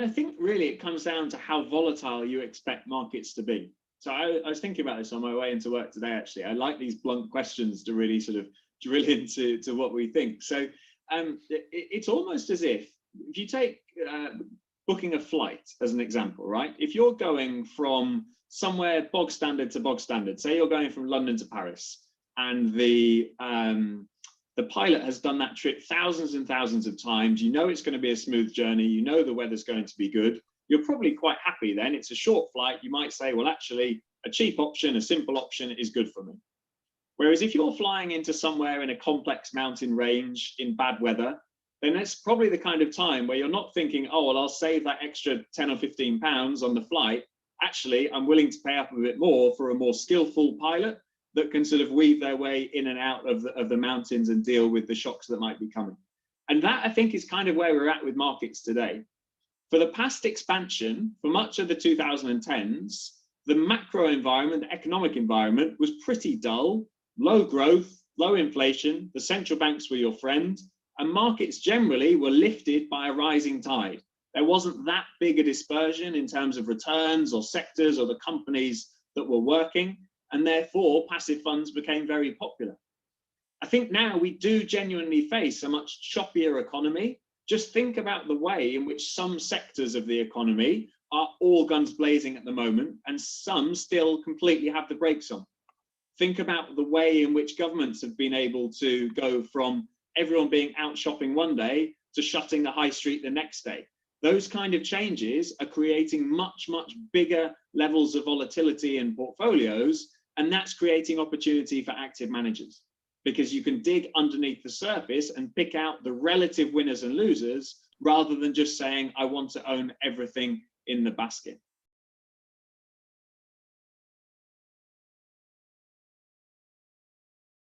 I think really it comes down to how volatile you expect markets to be. So I was thinking about this on my way into work today, actually. I like these blunt questions to really sort of drill into what we think. So it's almost as if you take booking a flight as an example, right? If you're going from somewhere bog standard to bog standard, say you're going from London to Paris, and the pilot has done that trip thousands and thousands of times, you know it's going to be a smooth journey, you know the weather's going to be good, you're probably quite happy then. It's a short flight, you might say, well, actually, a cheap option, a simple option is good for me. Whereas if you're flying into somewhere in a complex mountain range in bad weather, then it's probably the kind of time where you're not thinking, oh, well, I'll save that extra 10 or 15 pounds on the flight. Actually, I'm willing to pay up a bit more for a more skillful pilot that can sort of weave their way in and out of the mountains and deal with the shocks that might be coming. And that, I think, is kind of where we're at with markets today. For the past expansion, for much of the 2010s, the macro environment, the economic environment was pretty dull, low growth, low inflation, the central banks were your friend, and markets generally were lifted by a rising tide. There wasn't that big a dispersion in terms of returns or sectors or the companies that were working, and therefore passive funds became very popular. I think now we do genuinely face a much choppier economy. Just think about the way in which some sectors of the economy are all guns blazing at the moment, and some still completely have the brakes on. Think about the way in which governments have been able to go from everyone being out shopping one day to shutting the high street the next day. Those kind of changes are creating much, much bigger levels of volatility in portfolios, and that's creating opportunity for active managers, because you can dig underneath the surface and pick out the relative winners and losers rather than just saying, I want to own everything in the basket.